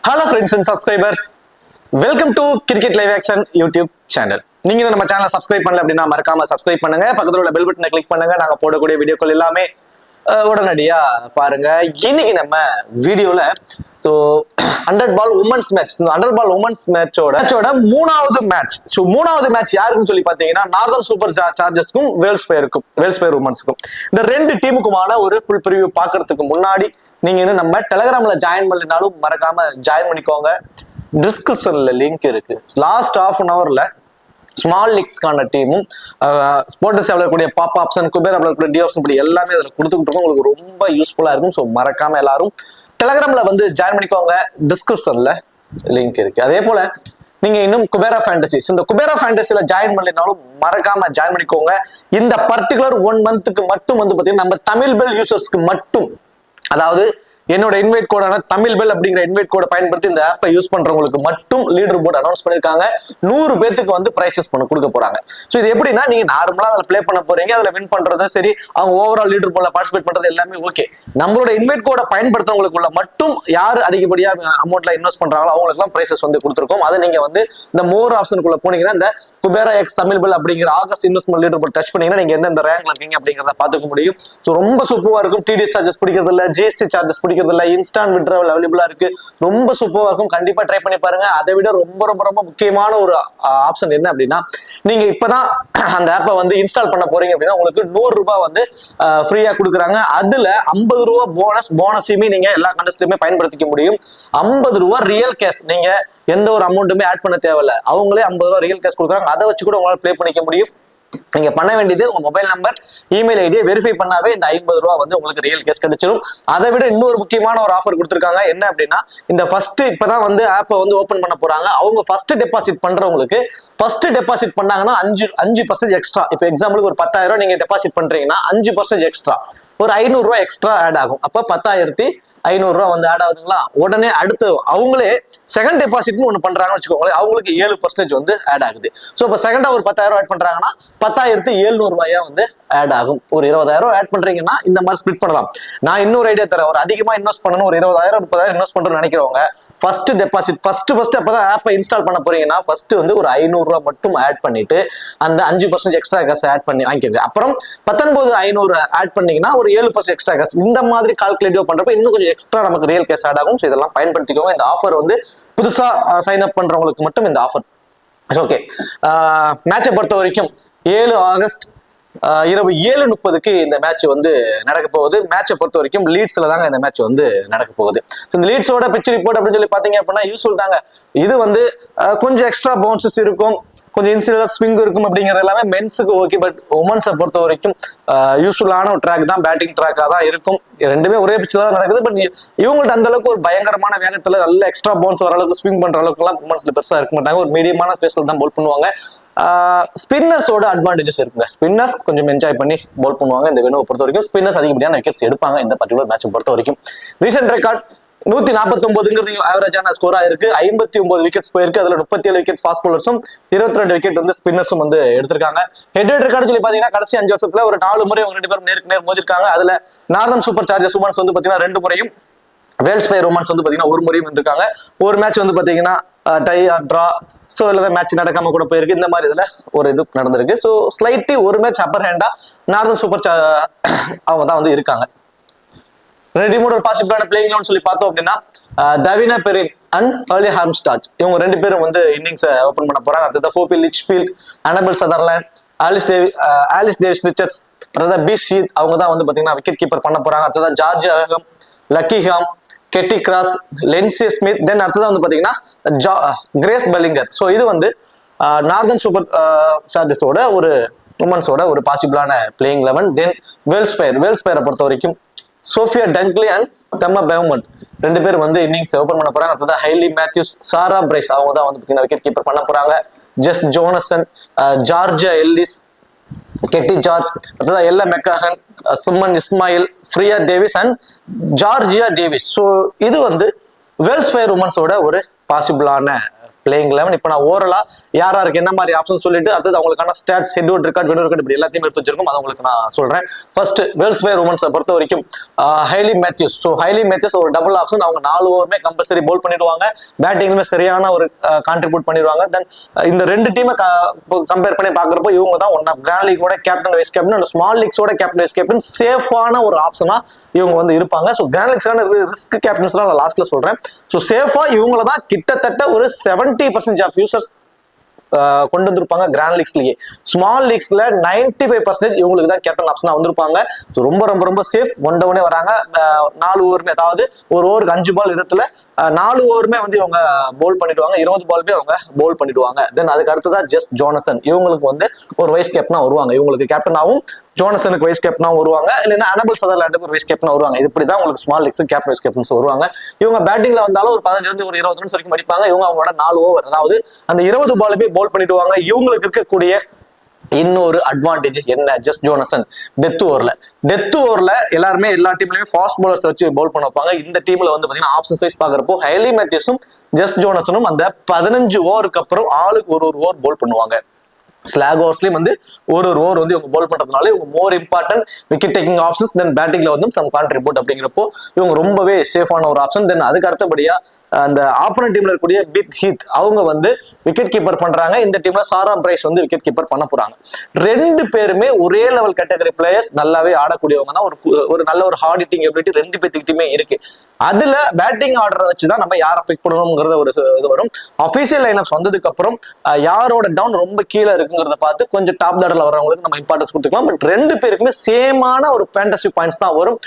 Hello friends and subscribers, welcome to Cricket Live Action YouTube channel. நீங்க நம்ம சேனலை subscribe பண்ணல அப்படின்னா மறக்காம சப்ஸ்கிரைப் பண்ணுங்க, பக்கத்துல உள்ள பெல் பட்டனை கிளிக் பண்ணுங்க. நாங்க போடக்கூடிய வீடியோக்கள் எல்லாமே உடனடியா பாருங்க. இன்னைக்கு நம்ம வீடியோல சோ 100 பால் உமன்ஸ் மேட்ச், 100 பால் உமன்ஸ் மேட்சோட மூணாவது மேட்ச். சோ மூணாவது மேட்ச் யாருக்குன்னு சொல்லி பாத்தீங்கன்னா நார்தர்ன் சூப்பர் சார்ஜர்ஸ்க்கும் வேல்ஸ் ஃபயர் உமன்ஸ்க்கும் இந்த ரெண்டு டீமுக்குமான ஒரு ஃபுல் ப்ரிவியூ பாக்குறதுக்கு முன்னாடி நீங்க இன்னும் நம்ம டெலிகிராம்ல ஜாயின் பண்ணலனாலும் மறக்காம ஜாயின் பண்ணிக்கோங்க. டிஸ்கிரிப்ஷன்ல லிங்க் இருக்கு. லாஸ்ட் ஹாஃப் அன் ஹவர்ல ஸ்மால் லீக்ஸ்க்கான டீமும் ஸ்போர்ட்ஸ் விளையாடக்கூடிய பாப் ஆப்ஷன், குபேர் விளையாடக்கூடிய டி ஆப்ஷன், இப்படி எல்லாமே அதில் கொடுத்துக்கிட்டு இருக்கோம். உங்களுக்கு ரொம்ப யூஸ்ஃபுல்லா இருக்கும். ஸோ மறக்காம எல்லாரும் டெலிகிராம்ல வந்து ஜாயின் பண்ணிக்கோங்க. டிஸ்கிரிப்ஷன்ல லிங்க் இருக்கு. அதே போல நீங்க இன்னும் குபேரா ஃபேண்டசிஸ், இந்த குபேரா ஃபேண்டசில ஜாயின் பண்ணலைனாலும் மறக்காம ஜாயின் பண்ணிக்கோங்க. இந்த பர்டிகுலர் 1 மந்த்துக்கு மட்டும் வந்து பாத்தீங்கன்னா நம்ம தமிழ் பெல் யூசர்ஸ்க்கு மட்டும், அதாவது என்னோட இன்வைட் கோடான தமிழ் பெல் அப்படிங்கிற இன்வைட் கோடை பயன்படுத்தி இந்த ஆப்பை யூஸ் பண்றவங்களுக்கு மட்டும் லீடர் போர்டு அனௌன்ஸ் பண்ணிருக்காங்க. 100 பேத்துக்கு வந்து பிரைசஸ் கொடுக்க போறாங்க. ஸோ இது எப்படின்னா, நீங்க நார்மலா அதில் பிளே பண்ண போறீங்க, அதில் வின் பண்றதும் சரி, அவங்க ஓவரால் லீடர் போர்டில் பார்ட்டிசிபேட் பண்றது எல்லாமே ஓகே. நம்மளோட இன்வைட் கோடை பயன்படுத்துறவங்களுக்குள்ள மட்டும் யார் அதிகப்படியா அமௌண்ட்ல இன்வெஸ்ட் பண்றாங்களோ அவங்களுக்குலாம் பிரைசஸ் வந்து கொடுத்துருக்கோம். அதை நீங்க வந்து இந்த மோர் ஆப்ஷனுக்குள்ள போனீங்கன்னா இந்த குபேரா எக்ஸ் தமிழ் பெல் அப்படிங்கிற August investment leader board touch பண்ணீங்கன்னா நீங்க எந்த ரேங்க்ல இருக்கீங்க அப்படிங்கிறத பாத்துக்க முடியும். ஸோ ரொம்ப சூப்பரா இருக்கும். டிடிஎஸ் சார்ஜஸ் பிடிக்கிறது இல்ல, ஜிஎஸ்டி சார்ஜஸ் பிடிக்கிறது இல்ல, இன்ஸ்டான்ட் விட்ராவல் அவைலபிளா இருக்கு. ரொம்ப சூப்பரா இருக்கும். கண்டிப்பா ட்ரை பண்ணி பாருங்க. அதை விட ரொம்ப ரொம்ப ரொம்ப முக்கியமான ஒரு ஆப்ஷன் என்ன அப்படின்னா, நீங்க இப்பதான் அந்த ஆப்பை வந்து இன்ஸ்டால் பண்ண போறீங்க அப்படின்னா உங்களுக்கு 100 ரூபாய் வந்து ஃப்ரீயா கொடுக்குறாங்க. அதுல 50 ரூபாய் போனஸையுமே நீங்க எல்லா கண்டஸ்ட்லயுமே பயன்படுத்திக்க முடியும். 50 ரூபாய் ரியல் கேஷ், நீங்க எந்த ஒரு அமௌண்ட்டுமே ஆட் பண்ண தேவையில்ல. அவங்களே 50 ரூபாய் ரியல் கேஷ் கொடுக்குறாங்க. அதை வச்சு கூட உங்களால ப்ளே பண்ணிக்க முடியும். நீங்க பண்ண வேண்டியது உங்க மொபைல் நம்பர், இமெயில் ஐடியை வெரிஃபை பண்ணாவே இந்த 50 ரூபாய் வந்து உங்களுக்கு ரியல் கேஷ் கிடைச்சிடும். அதை விட இன்னொரு முக்கியமான ஒரு ஆஃபர் கொடுத்துருக்காங்க. என்ன அப்படின்னா, இந்த ஃபர்ஸ்ட் இப்பதான் வந்து ஆப்பை வந்து ஓபன் பண்ண போறாங்க. அவங்க ஃபர்ஸ்ட் டெபாசிட் பண்றவங்களுக்கு ஃபர்ஸ்ட் டெபாசிட் பண்ணாங்கன்னா 5% எக்ஸ்ட்ரா. இப்போ எக்ஸாம்பிளுக்கு ஒரு 10,000 நீங்க டெபாசிட் பண்றீங்கன்னா 5% எக்ஸ்ட்ரா, ஒரு 500 ரூபாய் எக்ஸ்ட்ரா ஆட் ஆகும். அப்ப 10,500 ரூபாய் வந்து ஆட் ஆகுதுங்களா. உடனே அடுத்து அவங்களே செகண்ட் டெபாசிட்னு ஒன்று பண்றாங்கன்னு வச்சுக்கோங்களேன், அவங்களுக்கு 7% வந்து ஆட் ஆகுது. ஸோ இப்போ செகண்டா ஒரு 10,000 ஆட் பண்றாங்கன்னா 10,700 ரூபாயா வந்து ஆட் ஆகும். ஒரு 20,000 ஆட் பண்றீங்கன்னா இந்த மாதிரி ஸ்பிளிட் பண்ணலாம். நான் இன்னொரு ஐடியா தரேன். ஒரு அதிகமா இன்வெஸ்ட் பண்ணணும், ஒரு 20,000 30,000 இன்வெஸ்ட் பண்றோம்னு நினைக்கிறவங்க ஃபர்ஸ்ட் டெபாசிட் ஃபர்ஸ்ட் அப்பதான் ஆப்பை இன்ஸ்டால் பண்ண போறீங்கன்னா ஃபர்ஸ்ட் வந்து ஒரு 500 ரூபாய் மட்டும் ஆட் பண்ணிட்டு அந்த 5% எக்ஸ்ட்ரா காசு ஆட் பண்ணி வாங்கிக்கோங்க. அப்புறம் 19,500 ஆட் பண்ணீங்கன்னா ஒரு 7% எக்ஸ்ட்ரா காசு. இந்த மாதிரி கால்குலேட்டிவ் பண்றப்ப இன்னும் கொஞ்சம் எக்ஸ்ட்ரா நமக்கு ரியல் கேஷ் ஆட் ஆகும். இதெல்லாம் பயன்படுத்திக்கோங்க. இந்த ஆஃபர் வந்து புதுசா சைன் அப் பண்றவங்களுக்கு மட்டும் இந்த ஆஃபர். ஓகே, மேட்சை பொறுத்த வரைக்கும் 7 ஆகஸ்ட் இரவு 7:30க்கு இந்த மேட்ச் வந்து நடக்க போகுது. மேட்சை பொறுத்த வரைக்கும் லீட்ஸ்ல தாங்க இந்த மேட்ச் வந்து நடக்க போகுது. இந்த லீட்ஸோட பிச் ரிப்போர்ட் அப்படின்னு சொல்லி பாத்தீங்க அப்படின்னா யூஸ்ஃபுல் தாங்க. இது வந்து கொஞ்சம் எக்ஸ்ட்ரா பவுன்சஸ் இருக்கும், கொஞ்சம் இன்சிடென்ட் ஸ்விங் இருக்கும் அப்படிங்கிறது எல்லாமே மென்ஸுக்கு ஓகே. பட் உமன்ஸை பொறுத்த வரைக்கும் யூஸ்ஃபுல்லான ஒரு ட்ராக் தான், பேட்டிங் ட்ராக்காக தான் இருக்கும். ரெண்டுமே ஒரே பிச்சில் தான் நடக்குது. பட் இவங்கள்ட்ட அந்த அளவுக்கு ஒரு பயங்கரமான வேகத்துல நல்ல எக்ஸ்ட்ரா பவுன்ஸ் வர அளவுக்கு ஸ்விங் பண்ற அளவுக்கு எல்லாம் உமன்ஸ்ல பெருசா இருக்க மாட்டாங்க. ஒரு மீடியமான ஸ்பேஸ்ல தான் பவுல் பண்ணுவாங்க. ஸ்பின்னர்ஸோட அட்வான்டேஜஸ் இருக்குங்க. ஸ்பின்னர்ஸ் கொஞ்சம் என்ஜாய் பண்ணி பவுல் பண்ணுவாங்க. இந்த வெனுவை பொறுத்த வரைக்கும் ஸ்பின்னர்ஸ் அதிகப்படியான விக்கெட்ஸ் எடுப்பாங்க இந்த பர்டிகுலர் மேட்சை பொறுத்த வரைக்கும். ரீசெண்ட் ரெக்கார்ட் 149 ஆவரேஜான ஸ்கோரா இருக்கு. 59 விக்கெட்ஸ் போயிருக்கு. அதுல 37 விக்கெட் ஃபாஸ்ட் பவுலர்ஸும் 22 விக்கெட் வந்து ஸ்பின்னர்ஸும் வந்து எடுத்திருக்காங்க. ஹெட் ரெக்கார்டு சொல்லி பாத்தீங்கன்னா கடைசி 5 வருஷத்துல ஒரு 4 முறை அவங்க 2 பேரும் நேருக்கு நேர் மோதிருக்காங்க. அதுல நார்தர்ன் சூப்பர் சார்ஜர்ஸ் உமன்ஸ் வந்து பாத்தீங்கன்னா 2 முறையும், வேல்ஸ் ஃபயர் உமன்ஸ் வந்து பாத்தீங்கன்னா 1 முறையும் வந்திருக்காங்க. ஒரு மேட்ச் வந்து பாத்தீங்கன்னா டை ஆர் டிரா, ஸோ இல்லை மேட்ச் நடக்காம கூட போயிருக்கு. இந்த மாதிரி இதுல ஒரு இது நடந்திருக்கு. ஸோ ஸ்லைட்லி ஒரு மேட்ச் அப்பர் ஹேண்டா நார்தர்ன் சூப்பர் அவங்க தான் வந்து இருக்காங்க. ரெடிமோட் ஒரு பாசிபிளான பிளேயிங் சொல்லி பார்த்தோம் அப்படின்னா தவினா பெரின் அண்ட் ஏர்லி ஹார்ம்ஸ்டாட் இவங்க 2 பேரும் வந்து இன்னிங்ஸ் ஓபன் பண்ண போறாங்க. அடுத்தது Phoebe Litchfield, Annabel Sutherland, Alice Davies Richards, அடுத்தது பி ஷீத் அவங்க தான் வந்து பாத்தீங்கன்னா விக்கெட் கீப்பர் பண்ண போறாங்க. அடுத்தது ஜார்ஜ் அகம், லக்கி ஹாம், கெட்டி கிராஸ், லென்சி ஸ்மித், தென் அடுத்ததான் வந்து பாத்தீங்கன்னா கிரேஸ் பெல்லிங்கர். ஸோ இது வந்து நார்தர்ன் சூப்பர் சார்ஜர்ஸோட ஒரு உமன்ஸோட ஒரு பாசிபிளான பிளேயிங் 11. தென் வேல்ஸ் ஃபயரை பொறுத்த வரைக்கும் சோஃபியா டங்க்லி அண்ட் தெம்மா பெவமண்ட் 2 பேர் வந்து இன்னிங்ஸ் ஓபன் பண்ண போறாங்க. அடுத்தது ஹைலி மேத்யூஸ், சாரா பிரைஸ் அவங்க தான் வந்து பாத்தீங்கன்னா விக்கெட் கீப்பர் பண்ண போறாங்க. ஜெஸ் ஜோனசன், ஜார்ஜியா எல்லிஸ், கெட்டி ஜார்ஜ், அடுத்தது எல்ல மெக்காகன், சுமன் இஸ்மாயில், ஃப்ரியா Davis and Georgia Davis. So இது வந்து வேல்ஸ் ஃபயர் உமன்ஸோட ஒரு பாசிபிளான பிளேயிங் 11. இப்போ நான் ஓரலா யாருக்கு என்ன மாதிரி ஆப்ஷன் சொல்லிட்டு அடுத்தது அவங்களுக்கான ஸ்டாட்ஸ், ஹெட் ரெக்கார்ட், வெட் ரெக்கார்ட் இப்படி எல்லாத்தையும் எடுத்து வச்சிருக்கோம். அது உங்களுக்கு நான் சொல்றேன். ஃபர்ஸ்ட் வேர்ல்ட்ஸ் வேர் உமன்ஸை பொறுத்த வரைக்கும் Hayley Matthews. So Hayley Matthews ஒரு டபுள் ஆப்ஷன். அவங்க 4 ஓவருமே கம்பல்சரி போல் பண்ணிடுவாங்க. பேட்டிங்லுமே சரியான ஒரு கான்ட்ரிபியூட் பண்ணிடுவாங்க. தென் இந்த 2 டீமை கம்பேர் பண்ணி பாக்குறப்போ இவங்க தான் ஒன் ஆஃப் கிராண்ட் லீகோட captain, vice captain and small லீக்ஸோட கேப்டன், வைஸ் கேப்டன் சேஃபான ஒரு ஆப்ஷனா இவங்க வந்து இருப்பாங்க. ஸோ கிராண்ட் லீக்ஸ்க்கான ரிஸ்க் கேப்டன்ஸ் நான் லாஸ்ட்ல சொல்றேன். ஸோ சேஃபா இவங்கள தான் கிட்டத்தட்ட ஒரு 70% ஆஃப் யூசர்ஸ் கொண்டு வந்திருப்பாங்க கிராண்ட் லீக்ஸ்லயே. ஸ்மால் லீக்ஸ்ல 95% இவங்களுக்கு தான் கேப்டன் ஆப்ஷனா வந்திருப்பாங்க. ரொம்ப ரொம்ப ரொம்ப சேஃப். ஒன் வராங்க. 4 ஓவருமே, அதாவது ஒரு ஓவருக்கு 5 பால் விதத்துல 4 ஓவருமே வந்து இவங்க போல் பண்ணிடுவாங்க. 20 பால்மே அவங்க போல் பண்ணிடுவாங்க. தென் அதுக்கு அடுத்ததான் ஜஸ்ட் ஜோனசன். இவங்களுக்கு வந்து ஒரு வைஸ் கேப்டனா வருவாங்க. இவங்களுக்கு கேப்டனாவும் ஜோனசனுக்கு வைஸ் கேப்டனா வருவாங்க. இல்லைன்னா அனபல் சதர்லாண்டுக்கு ஒரு வைஸ் கேப்டனா வருவாங்க. இப்படிதான் உங்களுக்கு small leagues captain, vice captains வருவாங்க. இவங்க பேட்டிங்ல வந்தாலும் ஒரு 15 ஒரு 20 ரன்ஸ் வரைக்கும் அடிப்பாங்க. இவங்க அவங்களோட 4 ஓவர், அதாவது அந்த 20 பாலுமே போல் பண்ணிடுவாங்க. இவங்களுக்கு இருக்கக்கூடிய இன்னொரு அட்வான்டேஜ் என்ன, ஜஸ்ட் ஜோனசன் டெத் ஓவர்ல எல்லாருமே எல்லா டீம்லயுமே ஃபாஸ்ட் பவுலர்ஸ் வச்சு பவுல் பண்ண வைப்பாங்க. இந்த டீம்ல வந்து பாத்தீங்கன்னா ஆப்ஷன் வைஸ் பாக்குறப்போ ஹைலி மேத்யூஸும் ஜஸ்ட் ஜோனசனும் அந்த 15 ஓவருக்கு அப்புறம் ஆளுக்கு ஒரு ஓவர் பவுல் பண்ணுவாங்க. ஸ்லாக் ஓவர்ஸ்லயும் வந்து ஒரு ஓவர் வந்து இவங்க போல் பண்றதுனால இவங்க more important wicket taking options. Then பேட்டிங்ல வந்து சம் கான்ட்ரிபியூட் அப்படிங்கிறப்போ இவங்க ரொம்பவே சேஃபான ஒரு ஆப்ஷன். தென் அதுக்கு அடுத்தபடியா அந்த ஆப்போனன்ட் டீம்ல இருக்கக்கூடிய பித் ஹீத் அவங்க வந்து விக்கெட் கீப்பர் பண்றாங்க. இந்த டீம்ல சாரா பிரைஸ் வந்து விக்கெட் கீப்பர் பண்ண போறாங்க. 2 பேருமே ஒரே லெவல் கேட்டகரி பிளேயர்ஸ், நல்லாவே ஆடக்கூடியவங்க தான். ஒரு நல்ல ஒரு ஹார்ட் ஹிட்டிங் எபிலிட்டி 2 பேத்துக்கிட்டுமே இருக்கு. அதுல பேட்டிங் ஆர்டரை வச்சுதான் நம்ம யாரை பிக் பண்ணணும்ங்கிறத ஒரு இது வரும். அபிஷியல் லைனப்ஸ் வந்ததுக்கு அப்புறம் யாரோட டவுன் ரொம்ப கீழே இருக்குங்கிறத பார்த்து கொஞ்சம் டாப் ஆர்டர்ல வரவங்களுக்கு நம்ம இம்பார்ட்டன்ஸ் கொடுத்துக்கலாம். பட் 2 பேருக்குமே சேமான ஒரு ஃபேண்டசி பாயிண்ட்ஸ் தான் வரும்.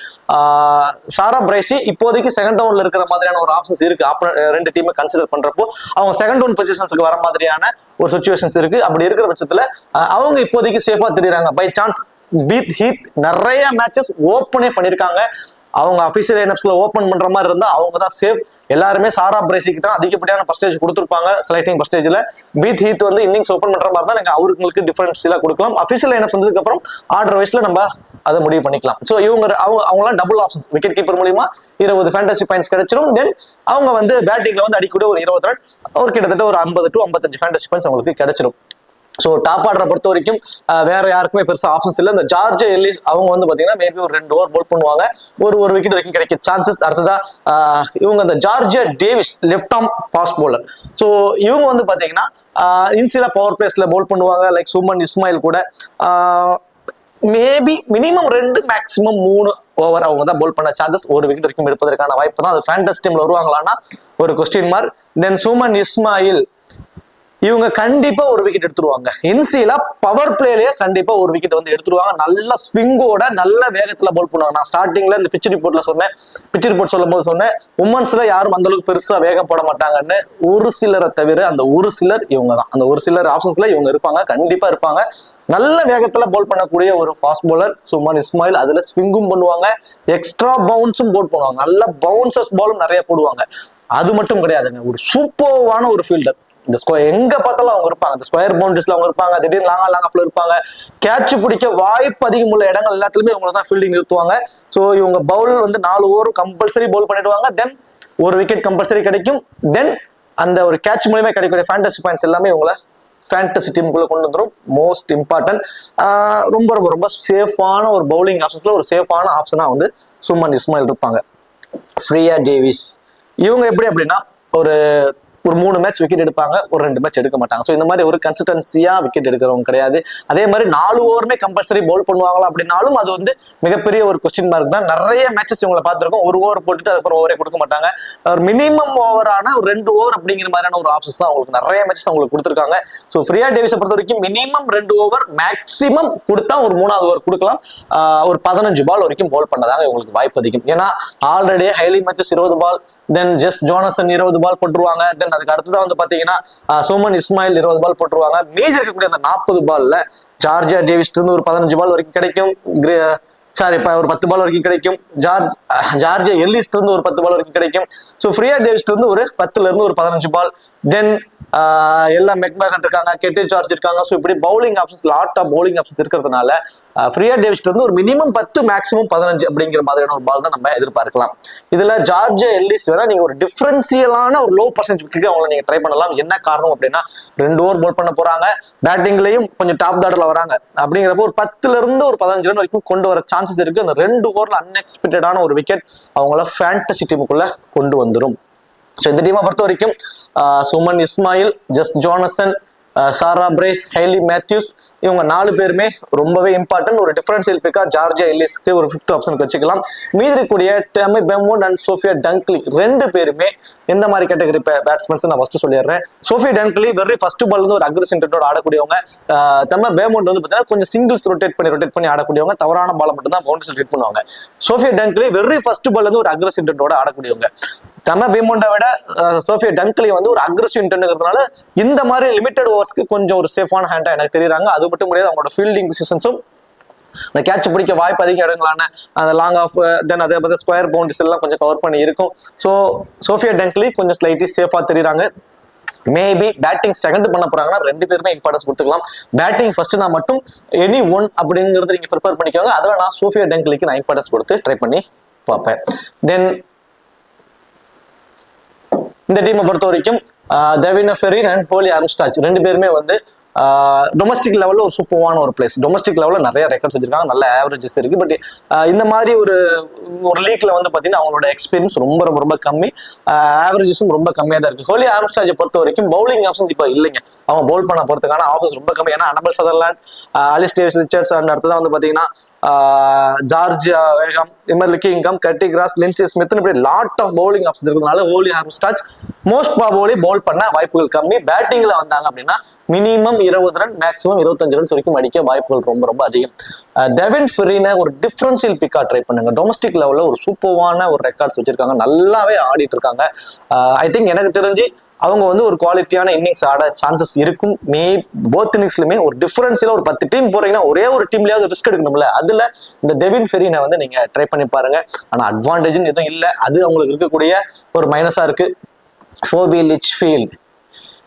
சாரா பிரைசி இப்போதைக்கு செகண்ட் டவுன்ல இருக்கிற மாதிரியான ஒரு ஆப்ஷன்ஸ் இருக்கு. 2 டீமை கன்சிடர் பண்றப்போ அவங்க செகண்ட் டவுன் பொசிஷன்ஸ்க்கு வர மாதிரியான ஒரு சிச்சுவேஷன்ஸ் இருக்கு. அப்படி இருக்கிற பட்சத்துல அவங்க இப்போதைக்கு சேஃபா தெரியுறாங்க. பை சான்ஸ் பீத் ஹீத் நிறைய மேட்சஸ் ஓப்பனே பண்ணிருக்காங்க. அவங்க அபிஷியல் லைனப்ஸ்ல ஓப்பன் பண்ற மாதிரி இருந்தா அவங்க தான் சேஃப். எல்லாருமே சாரா பிரைசிக்கு தான் அதிகப்படியான பர்சன்டேஜ் கொடுத்துருப்பாங்க செலக்டிங் பர்சன்டேஜ்ல. பீத் ஹீத் வந்து இன்னிங்ஸ் ஓப்பன் பண்ற மாதிரி தான் நீங்க அவங்களுக்கு டிஃபரன்ஸ் எல்லாம் கொடுக்கலாம். அபிஷியல் லைனப்ஸ் வந்ததுக்கு அப்புறம் ஆர்டர் வைஸ்ல நம்ம அதை முடிவு பண்ணிக்கலாம். ஸோ அவங்களாம் டபுள் ஆப்ஷன்ஸ் விக்கெட் கீப்பர் மூலியமா 20 ஃபேண்டசி பாயிண்ட்ஸ் கிடைச்சிடும். தென் அவங்க வந்து பேட்டிங்ல வந்து அடிக்கக்கூடிய ஒரு 20 ரன், ஒரு கிட்டத்தட்ட ஒரு 50 to 55 ஃபேண்டசி பாயிண்ட்ஸ் அவங்களுக்கு கிடைச்சிடும். ஸோ டாப் ஆர்டரை பொறுத்த வரைக்கும் வேற யாருக்குமே பெருசா ஆப்ஷன்ஸ் இல்லை. இந்த ஜார்ஜ் எல்லிஸ் அவங்க வந்து பாத்தீங்கன்னா மேபி ஒரு 2 ஓவர் போல் பண்ணுவாங்க. ஒரு விக்கெட் வரைக்கும் கிடைக்க சான்சஸ். அடுத்ததா இவங்க இந்த Georgia Davis left arm fast bowler. So இவங்க வந்து பாத்தீங்கன்னா இன்சிலா பவர் பிளேஸ்ல போல் பண்ணுவாங்க. லைக் சுமன் இஸ்மாயில் கூட மேபி மினிமம் 2 மேக்ஸிமம் 3 ஓவர் அவங்க தான் போல் பண்ண சான்சஸ். ஒரு விக்கெட் வரைக்கும் எடுப்பதற்கான வாய்ப்பு தான். அது ஃபேண்டசி டீம்ல வருவாங்களான்னா ஒரு கொஸ்டின் மார்க். தென் சுமன் இஸ்மாயில் இவங்க கண்டிப்பா ஒரு விக்கெட் எடுத்துருவாங்க. இன்சிலா பவர் பிளேலயே கண்டிப்பா ஒரு விக்கெட் வந்து எடுத்துருவாங்க. நல்ல ஸ்விங்கோட நல்ல வேகத்துல போல் பண்ணுவாங்க. நான் ஸ்டார்டிங்ல இந்த பிச் ரிப்போர்ட்ல சொன்னேன், பிச் ரிப்போர்ட் சொல்லும் போது சொன்னேன் உமன்ஸ்ல யாரும் அந்த அளவுக்கு பெருசா வேகம் போட மாட்டாங்கன்னு. ஒரு சிலரை தவிர அந்த ஒரு சிலர் இவங்க தான். அந்த ஒரு சிலர் ஆப்ஷன்ஸ்ல இவங்க இருப்பாங்க, கண்டிப்பா இருப்பாங்க. நல்ல வேகத்துல போல் பண்ணக்கூடிய ஒரு ஃபாஸ்ட் பவுலர் சுமன் இஸ்மாயில். அதுல ஸ்விங்கும் பண்ணுவாங்க, எக்ஸ்ட்ரா பவுன்ஸும் போல் பண்ணுவாங்க. நல்ல பவுன்சர்ஸ் பாலும் நிறைய போடுவாங்க. அது மட்டும் கிடையாதுங்க, ஒரு சூப்பர்வான ஒரு ஃபீல்டர். இந்த எங்க பார்த்தாலும் அவங்க இருப்பாங்க. இந்த ஸ்கொயர் பவுண்டரிஸ்ல அவங்க இருப்பாங்க. திடீர்னு லாங் ஆஃப்ல இருப்பாங்க. கேட்ச் பிடிக்க வாய்ப்பு அதிகம் உள்ள இடங்கள் எல்லாத்துலயுமே இவங்க தான் ஃபீல்டிங் நிறுத்துவாங்க. ஸோ இவங்க பவுல் வந்து 4 ஓவர் கம்பல்சரி பவுல் பண்ணிடுவாங்க. தென் ஒரு விக்கெட் கம்பல்சரி கிடைக்கும். தென் அந்த ஒரு கேட்ச் மூலமே கிடைக்கக்கூடிய ஃபேண்டசி பாயிண்ட்ஸ் எல்லாமே இவங்களை ஃபேண்டசி டீமுக்குள்ள கொண்டு வந்துடும். மோஸ்ட் இம்பார்ட்டன்ட் ரொம்ப ரொம்ப ரொம்ப சேஃபான ஒரு பவுலிங் ஆப்ஷன்ஸ்ல ஒரு சேஃபான ஆப்ஷனா வந்து சுமன் இஸ்மாயில் இருப்பாங்க. ஃப்ரியா டேவிஸ் இவங்க எப்படி அப்படின்னா ஒரு 3 மேட்ச் விக்கெட் எடுப்பாங்க, ஒரு 2 மேட்ச் எடுக்க மாட்டாங்க. ஸோ இந்த மாதிரி ஒரு கன்சிஸ்டன்சியா விக்கெட் எடுக்கிறவங்க கிடையாது. அதே மாதிரி 4 ஓவருமே கம்பல்சரி பவுல் பண்ணுவாங்களா அப்படின்னாலும் அது வந்து மிகப்பெரிய ஒரு கொஸ்டின் மார்க் தான். நிறைய மேட்சஸ் இவங்களை பார்த்துருக்கோம். ஒரு ஓவர் போட்டுட்டு அதுக்கப்புறம் ஓவரே கொடுக்க மாட்டாங்க. ஒரு மினிமம் ஓவரான ஒரு 2 ஓவர் அப்படிங்கிற மாதிரியான ஒரு ஆப்ஷன்ஸ் தான் அவங்களுக்கு நிறைய மேட்சஸ் அவங்களுக்கு கொடுத்துருக்காங்க. ஸோ ஃப்ரியா டேவிஸை பொறுத்த வரைக்கும் மினிமம் 2 ஓவர் மேக்சிமம் கொடுத்தா ஒரு 3வது ஓவர் கொடுக்கலாம். ஒரு 15 பால் வரைக்கும் பவுல் பண்ணதாங்க இவங்களுக்கு வாய்ப்பு அதிகம். ஏன்னா ஆல்ரெடி ஹைலி மேட்சஸ் 20 பால், தென் ஜஸ்ட் ஜோனசன் 20 பால் போட்டுருவாங்க. தென் அதுக்கு அடுத்ததான் வந்து பாத்தீங்கன்னா சுமன் இஸ்மாயில் 20 பால் போட்டுருவாங்க. மீதி இருக்கக்கூடிய அந்த 40 பால்ல ஜார்ஜியா டேவிஸ்ல இருந்து ஒரு 15 பால் வரைக்கும் கிடைக்கும். ஒரு 10 பால் வரைக்கும் கிடைக்கும். ஜார்ஜியா எல்லிஸ்ல இருந்து ஒரு 10 பால் வரைக்கும் கிடைக்கும். ஸோ ஃப்ரியா டேவிஸ்ல இருந்து ஒரு 10ல இருந்து ஒரு 15 பால். தென் எல்லாம் மெக்மேகன் இருக்காங்க, கெட்டி ஜார்ஜ் இருக்காங்க. ஸோ இப்படி bowling options, lot of bowling options இருக்கிறதுனால ஃப்ரியா டேவிஸ்ல இருந்து ஒரு மினிமம் 10 மேக்ஸிமம் 15 அப்படிங்கிற மாதிரியான ஒரு பால் தான் நம்ம எதிர்பார்க்கலாம். இதுல ஜார்ஜ் எல்லிஸ் வேணா நீங்க ஒரு டிஃபரன்சியலான ஒரு லோ பர்சன்டேஜ் விக்கெட் அவங்களை நீங்க ட்ரை பண்ணலாம். என்ன காரணம் அப்படின்னா 2 ஓவர் போல் பண்ண போறாங்க, பேட்டிங்லயும் கொஞ்சம் டாப் ஆர்டர்ல வராங்க. அப்படிங்கிறப்ப ஒரு 10ல இருந்து ஒரு 15 ரன் வரைக்கும் கொண்டு வர சான்சஸ் இருக்கு. அந்த 2 ஓவர்ல அன்எக்ஸ்பெக்டடான ஒரு விக்கெட் அவங்கள ஃபேண்டசி டீமுக்குள்ள கொண்டு வந்துடும். ஸோ இந்த டீமை பொறுத்த வரைக்கும் சுமன் இஸ்மாயில், ஜஸ் ஜோனசன், சாரா பிரேஸ், ஹெய்லி மேத்யூஸ், இவங்க 4 பேருமே ரொம்பவே இம்பார்ட்டன்ட். ஒரு டிஃபரன்ஷியல் பிக்கா ஜார்ஜியா எல்லிஸ்க்கு ஒரு 5th ஆப்ஷனுக்கு வச்சுக்கலாம். மீதி இருக்கக்கூடிய Tammy Beaumont and Sophia Dunkley 2 பேருமே எந்த மாதிரி கேட்டகரி பேட்ஸ்மேன்ஸ் நான் ஃபர்ஸ்ட் சொல்லிடுறேன். Sophia Dunkley very first ball வந்து ஒரு அக்ரெசிவ் இன்டென்டோட ஆடக்கூடியவங்க. டெமி பெமோண்ட் வந்து பார்த்தீங்கன்னா கொஞ்சம் சிங்கிள்ஸ் ரொட்டேட் பண்ணி ஆடக்கூடியவங்க. தவறான பாலை மட்டும் தான் பவுண்டரிஸ் ஹிட் பண்ணுவாங்க. Sophia Dunkley very first ball வந்து ஒரு அக்ரெசிவ் இன்டென்டோட ஆடக்கூடியவங்க. டெமி பெமோண்டை விட சோஃபியா டங்க்லி வந்து ஒரு அக்ரெசிவ் இன்டென்ட்ங்கிறதுனால இந்த மாதிரி லிமிடெட் ஓவர்ஸ்க்கு கொஞ்சம் ஒரு சேஃபான ஹேண்டா எனக்கு தெரியுறாங்க. அது மட்டும் முடியாது, அவங்களோட ஃபீல்டிங் பொசிஷன்ஸும் இந்த கேட்ச் பிடிக்க வாய்ப்பு அதிக இடங்களான அந்த லாங் ஆஃப் தென் அதே பார்த்து ஸ்கொயர் பவுண்டரிஸ் எல்லாம் கொஞ்சம் கவர் பண்ணி இருக்கும். ஸோ சோஃபியா டங்க்லி கொஞ்சம் ஸ்லைட்லி சேஃபா தெரியுறாங்க. மேபி பேட்டிங் செகண்ட் பண்ண போறாங்கன்னா 2 பேருமே இம்பார்ட்டன்ஸ் கொடுத்துக்கலாம். பேட்டிங் ஃபர்ஸ்ட்னா மட்டும் எனி ஒன் அப்படிங்கிறது நீங்க ப்ரிப்பேர் பண்ணிக்கோங்க. அதில் நான் சோஃபியா டங்க்லிக்கு நான் இம்பார்ட்டன்ஸ் கொடுத்து ட்ரை பண்ணி பார்ப்பேன். தென் இந்த டீமை பொறுத்த வரைக்கும் டெவின் ஃபெரின் அண்ட் போலி ஆர்ம்ஸ்டாட்ச் 2 பேருமே வந்து டொமஸ்டிக் லெவலில் ஒரு சூப்பரான ஒரு பிளேஸ். டொமஸ்டிக் லெவலில் நிறைய ரெக்கார்ட்ஸ் வச்சிருக்காங்க, நல்ல ஆவரேஜஸ் இருக்கு. பட் இந்த மாதிரி ஒரு லீக்ல வந்து பார்த்தீங்கன்னா அவங்களோட எக்ஸ்பீரியன்ஸ் ரொம்ப கம்மி, ஆவரேஜஸும் ரொம்ப கம்மியாக தான் இருக்கு. ஹோலி ஆர்ம்ஸ்டாட்சை பொறுத்த வரைக்கும் பவுலிங் ஆப்ஷன்ஸ் இப்போ இல்லைங்க. அவங்க பவுல் பண்ண போறதுக்கான ஆப்ஷன்ஸ் ரொம்ப கம்மி. ஏன்னா Annabel Sutherland, Alice Davis Richards and அடுத்ததான் வந்து பார்த்தீங்கன்னா ஜார்ஜ் வேகம், இமர்லிக்கி இங்கம், கட்டி கிராஸ், லின்சி ஸ்மித், இப்படி லாட் ஆஃப் பவுலிங் ஆப்ஷன்ஸ் இருக்கிறதுனால Hollie Armitage most probably bowl பண்ண வாய்ப்புகள் கம்மி. பேட்டிங்ல வந்தாங்க அப்படின்னா மினிமம் 20 ரன் மேக்ஸிமம் 25 ரன்ஸ் வரைக்கும் அடிக்க வாய்ப்புகள் ரொம்ப அதிகம். டெவின் ஃபெரினை ஒரு டிஃபரன்ஷியல் பிக்கா ட்ரை பண்ணுங்க. டொமஸ்டிக் லெவலில் ஒரு சூப்பரான ஒரு ரெக்கார்ட்ஸ் வச்சிருக்காங்க, நல்லாவே ஆடிட்டு இருக்காங்க. ஐ திங்க் எனக்கு தெரிஞ்சு அவங்க வந்து ஒரு குவாலிட்டியான இன்னிங்ஸ் ஆட சான்சஸ் இருக்கும். போத் இன்னிங்ஸ்லுமே ஒரு டிஃபரன்ஸ்ல ஒரு 10 டீம் போறீங்கன்னா ஒரே ஒரு டீம்லயாவது ரிஸ்க் எடுக்கணும்ல. அதுல இந்த டெவின் ஃபெரினை வந்து நீங்க ட்ரை பண்ணி பாருங்க. ஆனா அட்வான்டேஜ்னு எதுவும் இல்லை, அது அவங்களுக்கு இருக்கக்கூடிய ஒரு மைனஸா இருக்கு. ஃபோபி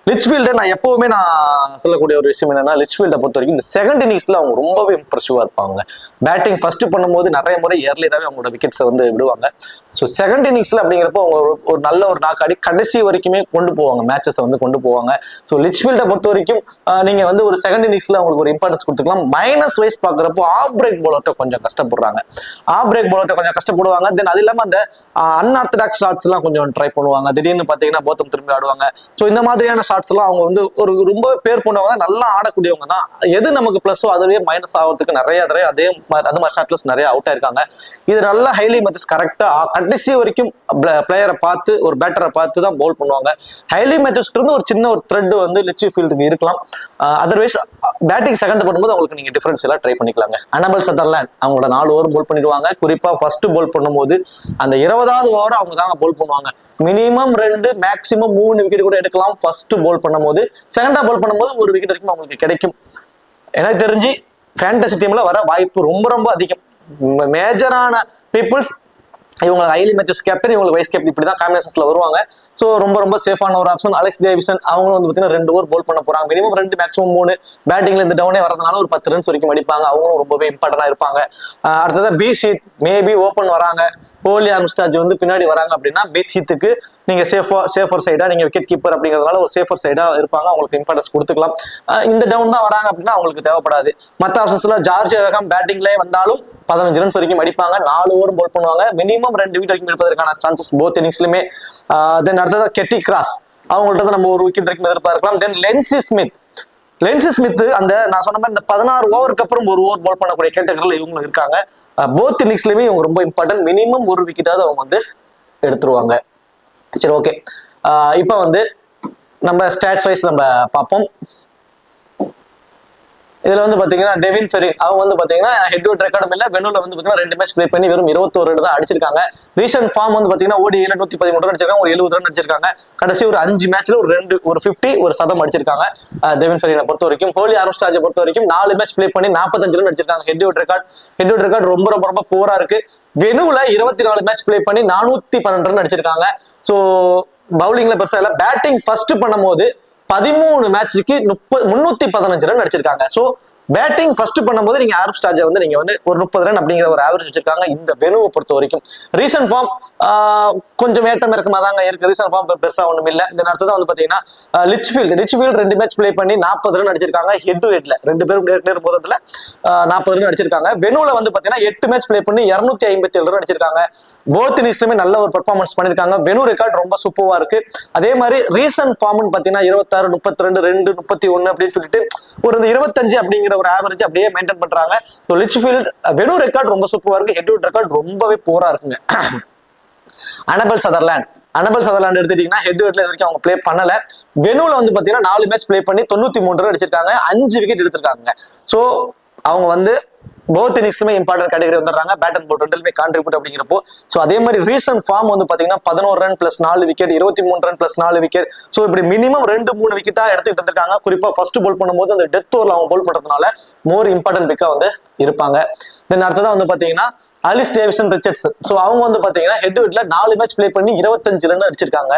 லிச்ஃபீல்டை நான் எப்பவுமே நான் சொல்லக்கூடிய ஒரு விஷயம் என்னன்னா, லிச்ஃபீல்டை பொறுத்த வரைக்கும் இந்த செகண்ட் இன்னிங்ஸ்ல அவங்க ரொம்பவே இம்ப்ரெசிவா இருப்பாங்க. பேட்டிங் ஃபர்ஸ்ட் பண்ணும்போது நிறைய முறை ஏர்லியராகவே அவங்களோட விக்கெட்ஸை வந்து விடுவாங்க. ஸோ செகண்ட் இன்னிங்ஸ்ல அப்படிங்கிறப்போ அவங்க ஒரு நல்ல ஒரு நாக்காடி கடைசி வரைக்குமே கொண்டு போவாங்க, மேட்சஸை வந்து கொண்டு போவாங்க. ஸோ லிச்ஃபீல்டை பொறுத்த வரைக்கும் நீங்க வந்து ஒரு செகண்ட் இன்னிங்ஸ்ல அவங்களுக்கு ஒரு இம்பார்ட்டன்ஸ் கொடுத்துக்கலாம். மைனஸ் வைஸ் பாக்குறப்போ ஆஃப் பிரேக் பவுலர்ட்ட கொஞ்சம் கஷ்டப்படுறாங்க. கஷ்டப்படுவாங்க. தென் அது இல்லாம அந்த அன்ஆர்த்தடாக்ஸ் ஷாட்ஸ் எல்லாம் கொஞ்சம் ட்ரை பண்ணுவாங்க. திடீர்னு பாத்தீங்கன்னா போத்தம் திரும்பி ஆடுவாங்க. ஸோ இந்த மாதிரியான ஷாட்ஸ் எல்லாம் அவங்க வந்து ஒரு ரொம்ப பேர் போனவங்க, நல்லா ஆடக்கூடியவங்க தான். எது நமக்கு பிளஸோ அதுவே மைனஸ் ஆகிறதுக்கு நிறைய அது மாதிரி ஷாட்லஸ் நிறைய அவுட் ஆயிருக்காங்க. இது நல்லா ஹைலி மேத்யூஸ் கரெக்டா கடைசி வரைக்கும் பிளேயரை பார்த்து ஒரு பேட்டரை பார்த்து தான் பவுல் பண்ணுவாங்க. ஹைலி மேத்யூஸ்க்கு இருந்து ஒரு சின்ன ஒரு த்ரெட் வந்து லிச்ஃபீல்டுக்கு இருக்கலாம். அதர்வைஸ் பேட்டிங் செகண்ட் பண்ணும்போது அவங்களுக்கு நீங்க டிஃபரன்ஸ் எல்லாம் ட்ரை பண்ணிக்கலாங்க. அனபல் சதர்லாண்ட் அவங்களோட 4 ஓவர் பவுல் பண்ணிடுவாங்க. குறிப்பா ஃபர்ஸ்ட் பவுல் பண்ணும்போது அந்த 20வது ஓவர் அவங்க தாங்க பவுல் பண்ணுவாங்க. மினிமம் 2 மேக்ஸிமம் 3 விக்கெட் கூட எடுக்கலாம். ஃபர்ஸ்ட் பவுல் பண்ணும்போது, செகண்டா பவுல் பண்ணும்போது 1 விக்கெட் வரைக்கும் அவங்களுக்கு கிடைக்கும். எனக்கு தெரிஞ்சு ஃபேண்டசி டீம்ல வர வாய்ப்பு ரொம்ப அதிகம். மேஜரான பீப்புள்ஸ் இவங்க ஹைலி மேத்யூஸ் கேப்டன், இவங்களுக்கு வைஸ் கேப்டன், இப்படிதான் காம்பினேஷன்ஸ்ல வருவாங்க. ஸோ ரொம்ப சேஃபான ஒரு ஆப்ஷன். அலெக்ஸ் டேவிசன் அவங்களும் வந்து பார்த்தீங்கன்னா 2 ஓவர் பவுல் பண்ண போறாங்க. மினிமம் 2 மேக்ஸிமம் 3 பேட்டிங்ல இந்த டவுனே வரதுனால ஒரு 10 ரன்ஸ் வரைக்கும் அடிப்பாங்க. அவங்களும் ரொம்பவே இம்பார்ட்டன்டா இருப்பாங்க. அடுத்தது பீத் மேபி ஓப்பன் வராங்க, ஹோலி ஆர்ம்ஸ்டாட்ச் வந்து பின்னாடி வராங்க அப்படின்னா பீத்துக்கு நீங்க சேஃபர் சைடா நீங்க விக்கெட் கீப்பர் அப்படிங்கிறதுனால ஒரு சேஃபர் சைடா இருப்பாங்க. அவங்களுக்கு இம்பார்ட்டன்ஸ் கொடுத்துக்கலாம். இந்த டவுன் தான் வராங்க அப்படின்னா அவங்களுக்கு தேவைப்படாது. மற்ற ஆப்ஷன்ஸ்ல ஜார்ஜ் வேகம் பேட்டிங்லேயே வந்தாலும் 15 ரன்ஸ் வரைக்கும் அடிப்பாங்க. 4 ஓவர் பவுல் பண்ணுவாங்க. மினிமம் 2 விக்கெட் வரைக்கும் எடுப்பதற்கான சான்சஸ் போத் இன்னிங்ஸ்லுமே. தென் அடுத்தது கெட்டி கிராஸ், அவங்கள்ட்ட நம்ம ஒரு விக்கெட் வரைக்கும் எதிர்பார்க்கலாம். தென் லின்சி ஸ்மித் அந்த நான் சொன்ன மாதிரி இந்த 16 ஓவருக்கு அப்புறம் 1 ஓவர் பவுல் பண்ணக்கூடிய கேட்டகரியில் இவங்களும் இருக்காங்க. போத் இன்னிங்ஸ்லயுமே இவங்க ரொம்ப இம்பார்ட்டன்ட். மினிமம் 1 விக்கெட்டாவது அவங்க வந்து எடுத்துருவாங்க. சரி, ஓகே. இப்போ வந்து நம்ம ஸ்டாட்ஸ் வைஸ் நம்ம பார்ப்போம். இதுல வந்து பாத்தீங்கன்னா டெவின் ஃபெரின் அவங்க வந்து பாத்தீங்கன்னா ஹெட் டு ஹெட் ரெக்கார்டும் இல்ல, வெனுல வந்து பாத்தீங்கன்னா 2 மேட்ச் ப்ளே பண்ணி வெறும் 21 ரன் தான் அடிச்சிருக்காங்க. ரீசன்ட் ஃபார்ம் வந்து பாத்தீங்கன்னா ஓடிஐல 113 ரன் அடிச்சிருக்காங்க, ஒரு 70 ரன் அடிச்சிருக்காங்க. கடைசி ஒரு 5 மேட்ச்ல ஒரு 50 ஒரு சதம் அடிச்சிருக்காங்க. டெவின் ஃபெரினை பொறுத்த வரைக்கும். ஹோலி ஆர்ம்ஸ்டாட்சை பொறுத்த வரைக்கும் 4 மேட்ச் ப்ளே பண்ணி 45 ரன் அடிச்சிருக்காங்க. ஹெட் டு ஹெட் ரெக்கார்ட் ரொம்ப போரா இருக்கு. வெனுல 24 மேட்ச் ப்ளே பண்ணி 412 ரன் அடிச்சிருக்காங்க. ஸோ பவுலிங்ல பெருசா இல்ல. பேட்டிங் ஃபர்ஸ்ட் பண்ணும்போது 13 மேட்சுக்கு 315 ரன் அடிச்சிருக்காங்க. சோ பேட்டிங் ஃபர்ஸ்ட் பண்ணும்போது நீங்க ஆரப் ஸ்டார்ஜை வந்து நீங்க வந்து ஒரு 30 ரன் அப்படிங்கிற ஒரு ஆவரேஜ் வச்சிருக்காங்க இந்த வெனுவை பொறுத்த வரைக்கும். ரீசன்ட் ஃபார்ம் கொஞ்சம் ஏற்றம் இருக்குமா தாங்க இருக்கு. ரீசன்ட் ஃபார்ம் பெருசா ஒண்ணும் இல்ல. இந்த நேரத்துல வந்து பாத்தீங்கன்னா ரிச்ஃபீல்ட் 2 மேட்ச் பிளே பண்ணி 40 ரன் அடிச்சிருக்காங்க. ஹெட் டு ஹெட்ல 2 பேரும் நேர் மோதத்துல 40 ரன் அடிச்சிருக்காங்க. வெனுல வந்து பாத்தீங்கன்னா 8 மேட்ச் பிளே பண்ணி 257 ரன் அடிச்சிருக்காங்க. போத் இன்னிங்ஸ்லயுமே நல்ல ஒரு பெர்ஃபார்மன்ஸ் பண்ணிருக்காங்க. வெனு ரெக்கார்ட் ரொம்ப சூப்பரா இருக்கு. அதே மாதிரி ரீசன்ட் ஃபார்ம்னு பாத்தீங்கன்னா 26, 32, 2, 31 அப்படின்னு சொல்லிட்டு ஒரு 25 அப்படிங்கிற ஒரு ஆவரேஜ் அப்படியே மெயின்டைன் பண்றாங்க. லிட்ச்ஃபீல்ட் வெனு ரெக்கார்ட் ரொம்ப சூப்பரா இருக்கு. ஹெட் டு ஹெட் ரெக்கார்ட் ரொம்பவே போரா இருக்குங்க. அனபல் சதர்லாண்ட் எடுத்துட்டீங்கன்னா ஹெட் டு ஹெட்ல இது வரைக்கும் அவங்க பிளே பண்ணல. வெனுல வந்து பாத்தீங்கன்னா 4 மேட்ச் பிளே பண்ணி 93 ரன் அடிச்சிருக்காங்க. 5 விக்கெட் எடுத்திருக்காங்க. சோ அவங்க வந்து போத் இன்னிங்ஸ்லுமே இம்பார்ட்டன்ட் கேட்டகரி வந்துடுறாங்க. பேட் அண்ட் பால் ரெண்டுமே கான்ட்ரிபியூட் அப்படிங்கிறப்போ சோ அதே மாதிரி ரீசன்ட் ஃபார்ம் வந்து பாத்தீங்கன்னா 11 run plus 4 wicket, 23 run plus 4 wicket. So இப்படி மினிமம் 2-3 விக்கெட்டா எடுத்துட்டு இருந்திருக்காங்க. குறிப்பா ஃபர்ஸ்ட் பால் பண்ணும்போது அந்த டெத் ஓவர்ல அவங்க பால் பண்றதுனால மோர் இம்பார்ட்டன்ட் பிக்கா வந்து இருப்பாங்க. தென் அடுத்ததான் வந்து பாத்தீங்கன்னா அலிஸ் டேவிசன் ரிச்சர்ட்சன். சோ அவங்க வந்து பாத்தீங்கன்னா ஹெட் டு ஹெட்ல 4 மேட்ச் பிளே பண்ணி 25 ரன் அடிச்சிருக்காங்க.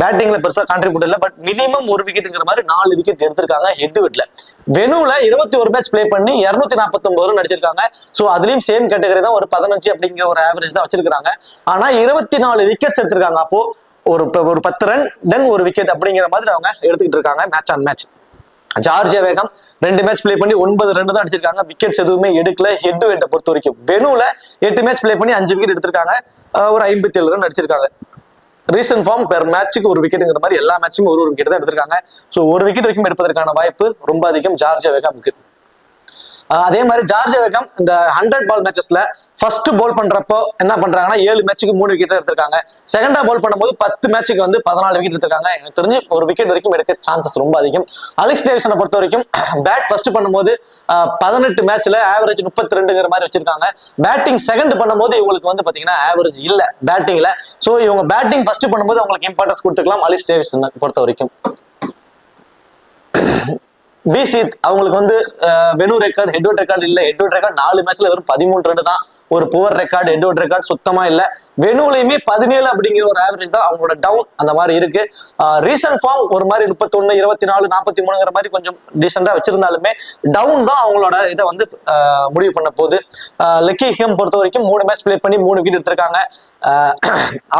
பேட்டிங்ல பெருசா கான்ட்ரிபியூட் இல்ல. பட் மினிமம் 1 விக்கெட்ங்கிற மாதிரி 4 விக்கெட் எடுத்திருக்காங்க ஹெட் டு ஹெட்ல. வெனுல 21 மேட்ச் பிளே பண்ணி 249 ரன் அடிச்சிருக்காங்க. சோ அதுலயும் சேம் கேட்டகரி தான், ஒரு 15 அப்படிங்கிற ஒரு ஆவரேஜ் தான் வச்சிருக்காங்க. ஆனா 24 விக்கெட்ஸ் எடுத்திருக்காங்க. அப்போ ஒரு 10 ரன் தென் 1 விக்கெட் அப்படிங்கிற மாதிரி அவங்க எடுத்துக்கிட்டு இருக்காங்க மேட்ச் ஆன் மேட்ச். ஜார்ஜியா வேகம் 2 மேட்ச் பிளே பண்ணி 9 ரன் தான் அடிச்சிருக்காங்க. விக்கெட்ஸ் எதுவுமே எடுக்கல ஹெட் டு ஹெட்டை பொறுத்த வரைக்கும். வெனுல 8 மேட்ச் பிளே பண்ணி 5 விக்கெட் எடுத்திருக்காங்க. ஒரு 57 ரன் அடிச்சிருக்காங்க. ரீசன்ட் ஃபார்ம் பெர் மேட்சுக்கு 1 விக்கெட்டுங்கிற மாதிரி எல்லா மேட்சுமே ஒரு விக்கெட் தான் எடுத்திருக்காங்க. சோ 1 விக்கெட் வரைக்கும் எடுப்பதற்கான வாய்ப்பு ரொம்ப அதிகம் ஜார்ஜியா வேகம்க்கு. அதே மாதிரி ஜார்ஜியா வேகம் இந்த 100 பால் மேட்சஸ்ல ஃபர்ஸ்ட் பால் பண்றப்போ என்ன பண்றாங்கன்னா 7 மேட்சுக்கு 3 விக்கெட் எடுத்திருக்காங்க. செகண்டா பால் பண்ணும்போது 10 மேட்சுக்கு வந்து 14 விக்கெட் எடுத்திருக்காங்க. எனக்கு தெரிஞ்சு 1 விக்கெட் வரைக்கும் எடுக்க சான்சஸ் ரொம்ப அதிகம். அலெக்ஸ் டேவிசனை பொறுத்த வரைக்கும் பேட் ஃபர்ஸ்ட் பண்ணும்போது 18 மேட்ச்ல ஆவரேஜ் 32ங்கிற மாதிரி வச்சிருக்காங்க. பேட்டிங் செகண்ட் பண்ணும்போது இவங்களுக்கு வந்து பாத்தீங்கன்னா ஆவரேஜ் இல்ல பேட்டிங்ல. சோ இவங்க பேட்டிங் ஃபர்ஸ்ட் பண்ணும்போது அவங்களுக்கு இம்பார்ட்டன்ஸ் கொடுத்துக்கலாம் அலெக்ஸ் டேவிசனை பொறுத்த வரைக்கும். பிசித் அவங்களுக்கு வந்து venue record head out record இல்ல. ஹெட் அவுட் ரெக்கார்ட் 4 மேட்ச்ல வெறும் 13 ரன் தான். ஒரு poor record. Head out record சுத்தமா இல்ல. வெனுலையுமே 17 அப்படிங்கிற ஒரு ஆவரேஜ் தான் அவங்களோட டவுன் அந்த மாதிரி இருக்கு. ரீசன்ட் ஃபார்ம் ஒரு மாதிரி 31, 24, 43ங்கிற மாதிரி கொஞ்சம் டீசெண்டா வச்சிருந்தாலுமே டவுன் தான் அவங்களோட இதை வந்து முடிவு பண்ண போகுது. லெக்கிஹம் பொறுத்த வரைக்கும் 3 மேட்ச் பிளே பண்ணி 3 விக்கெட் எடுத்திருக்காங்க.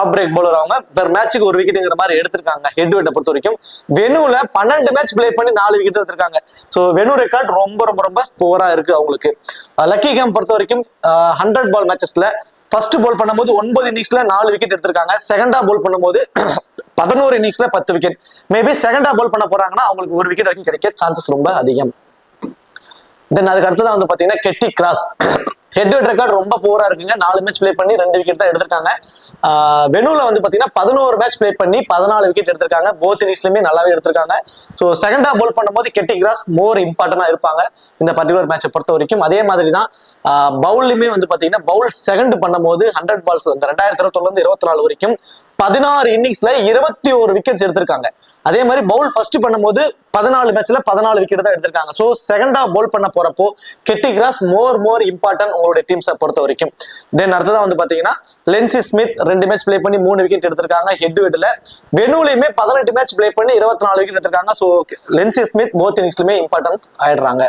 ஆஃப் பிரேக் பவுலர் அவங்க பெர் மேட்சுக்கு 1 விக்கெட்டுங்கிற மாதிரி எடுத்திருக்காங்க ஹெட் டு ஹெட்டை பொறுத்த வரைக்கும். வெனுல 12 மேட்ச் பிளே பண்ணி 4 விக்கெட் எடுத்திருக்காங்க. சோ வெனு ரெக்கார்ட் ரொம்ப ரொம்ப ரொம்ப புவரா இருக்கு அவங்களுக்கு. லக்கிஹம் பொறுத்த வரைக்கும் 100 பால் மேட்சஸ்ல ஃபர்ஸ்ட் பால் பண்ணும்போது 9 இன்னிங்ஸ்ல 4 விக்கெட் எடுத்திருக்காங்க. செகண்டா பால் பண்ணும்போது 11 இன்னிங்ஸ்ல 10 விக்கெட். மேபி செகண்டா பால் பண்ண போறாங்கன்னா அவங்களுக்கு 1 விக்கெட் வரைக்கும் கிடைக்க சான்சஸ் ரொம்ப அதிகம். தென் அதுக்கு அடுத்ததான் வந்து பாத்தீங்கன்னா கெட்டி cross. Head to head record ரொம்ப புவரா இருக்குங்க. 4 மேட்ச் பிளே பண்ணி 2 விக்கெட் தான் எடுத்திருக்காங்க. வெனுல வந்து பாத்தீங்கன்னா 11 மேட்ச் பிளே பண்ணி 14 விக்கெட் எடுத்திருக்காங்க. போத் இன்னிங்ஸ்லயுமே நல்லாவே எடுத்திருக்காங்க. சோ செகண்டா பால் பண்ணும்போது கெட்டி கிராஸ் மோர் இம்பார்ட்டன்டா இருப்பாங்க இந்த பர்டிகுலர் மேட்சை பொறுத்த வரைக்கும். அதே மாதிரி தான் பவுல்லுமே வந்து பாத்தீங்கன்னா பவுல் செகண்ட் பண்ணும்போது 100 பால்ஸ் இந்த 2021 24 வரைக்கும் 16 இன்னிங்ஸ்ல 21 விக்கெட்ஸ் எடுத்திருக்காங்க. அதே மாதிரி பவுல் ஃபர்ஸ்ட் பண்ணும்போது 14 மேட்ச்ல 14 விக்கெட் தான் எடுத்திருக்காங்க. சோ செகண்டா பால் பண்ண போறப்போ கெட்டி கிராஸ் மோர் இம்பார்ட்டன்ட் உங்களுடைய டீம்ஸை பொறுத்த வரைக்கும். தென் அடுத்ததான் வந்து பாத்தீங்கன்னா லென்சி ஸ்மித் 2 மேட்ச் பிளே பண்ணி 3 விக்கெட் எடுத்திருக்காங்க ஹெட் டு ஹெட்ல. வெனுலையுமே 18 மேட்ச் பிளே பண்ணி 24 விக்கெட் எடுத்திருக்காங்க. சோ லென்சி ஸ்மித் போத் இன்னிங்ஸ்லுமே இம்பார்ட்டன்ட் ஆயிடுறாங்க.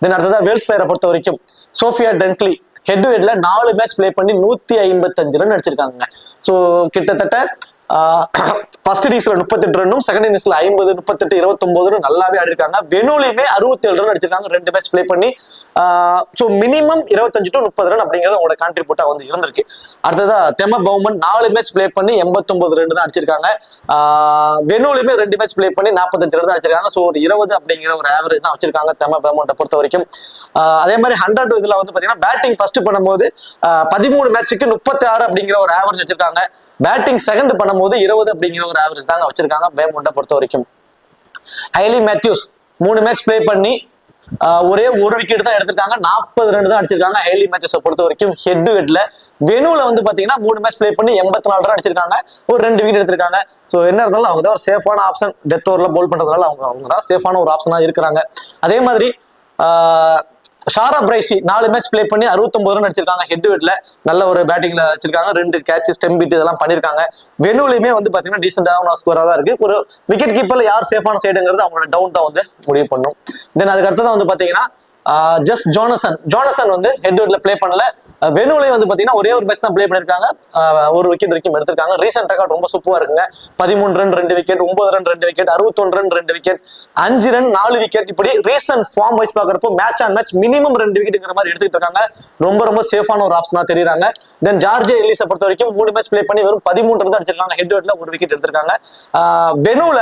தென் அடுத்ததான் வேல்ஸ் ஃபயரை பொறுத்த வரைக்கும் சோஃபியா டென்க்லி ஹெட் டு ஹெட்ல 4 மேட்ச் பிளே பண்ணி 155 ரன் அடிச்சிருக்காங்க. சோ கிட்டத்தட்ட ஃபர்ஸ்ட் இன்னிங்ஸ்ல 38 ரன்னும் செகண்ட் இன்னிங்ஸ்ல 50, 38, 29 நல்லாவே ஆடிருக்காங்க. வெனுலையுமே 67 ரன் அடிச்சிருக்காங்க 2 மேட்ச் பிளே பண்ணி. சோ மினிமம் 25 to 30 ரன் அப்படிங்கிறது உங்களோட கான்ட்ரிபியூட்டா வந்து இருந்திருக்கு. அடுத்ததா தெம பவுமன் 4 மேட்ச் பிளே பண்ணி 89 ரன் தான் அடிச்சிருக்காங்க. வெனுலையுமே 2 மேட்ச் பிளே பண்ணி 45 ரன் தான் அடிச்சிருக்காங்க. சோ ஒரு 20 அப்படிங்கிற ஒரு ஆவரேஜ் தான் வச்சிருக்காங்க தெம பவுமனை பொறுத்த வரைக்கும். அதே மாதிரி 100 இதுல வந்து பாத்தீங்கன்னா பேட்டிங் ஃபர்ஸ்ட் பண்ணும்போது 13 மேட்சுக்கு 36 அப்படிங்கிற ஒரு ஆவரேஜ் வச்சிருக்காங்க. பேட்டிங் செகண்ட் பண்ணும்போது 20 அப்படிங்கிற ஒரு ஆவரேஜ் தாங்க வச்சிருக்காங்க பேமோண்டை பொறுத்த வரைக்கும். ஹைலி மேத்யூஸ் 3 மேட்ச் பிளே பண்ணி ஒரே 1 விக்கெட் தான் எடுத்திருக்காங்க. 40 ரன் தான் அடிச்சிருக்காங்க ஹைலி மேத்யூஸை பொறுத்த வரைக்கும் ஹெட் டு ஹெட்ல. வெனுல வந்து பாத்தீங்கன்னா 3 மேட்ச் பிளே பண்ணி 84 ரன் அடிச்சிருக்காங்க. ஒரு 2 விக்கெட் எடுத்திருக்காங்க. சோ என்ன இருந்தாலும் அவங்க தான் ஒரு சேஃபான ஆப்ஷன். டெத் ஓவர்ல போல் பண்றதுனால அவங்க தான் சேஃபான ஒரு ஆப்ஷனா இருக்கிறாங்க. அதே மாதிரி ஷாரா பிரைசி 4 மேட்ச் பிளே பண்ணி 69 ரன் அடிச்சிருக்காங்க. ஹெட் வெட்ல நல்ல ஒரு பேட்டிங்ல வச்சிருக்காங்க. 2 கேட்ச், ஸ்டெம் பீட் இதெல்லாம் பண்ணிருக்காங்க. வெனுலையுமே வந்து பாத்தீங்கன்னா டீசென்டான ஸ்கோரா தான் இருக்கு. ஒரு விக்கெட் கீப்பர்ல யார் சேஃபான சைடுங்கிறது அவங்களோட டவுன் தான் வந்து முடிவு பண்ணும். தென் அதுக்கு அடுத்ததான் வந்து பாத்தீங்கன்னா ஜஸ்ட் ஜோனசன் வந்து ஹெட் வெட்ல பிளே பண்ணல. வெனுலையும் வந்து பாத்தீங்கன்னா ஒரே ஒரு மேட்ச் தான் பிளே பண்ணிருக்காங்க. ஒரு விக்கெட் வரைக்கும் எடுத்திருக்காங்க. ரீசெண்ட் ரெக்கார்ட் ரொம்ப சூப்பரா இருக்குங்க. 13 run 2 wicket, 9 run 2 wicket, 61 run 2 wicket, 5 run 4 wicket. இப்படி ரீசெண்ட் ஃபார்ம் வைஸ் பாக்குறப்போ மேட்ச் ஆன் மேட்ச் மினிமம் 2 விக்கெட்ங்கிற மாதிரி எடுத்துட்டு இருக்காங்க. ரொம்ப சேஃபான ஒரு ஆப்ஷனா தெரியுறாங்க. தென் ஜார்ஜியா எல்லிஸை பொறுத்த வரைக்கும் 3 மேட்ச் பிளே பண்ணி வெறும் 13 ரன் அடிச்சிருக்காங்க. ஹெட் வெட்ல ஒரு விக்கெட் எடுத்திருக்காங்க. வெனுல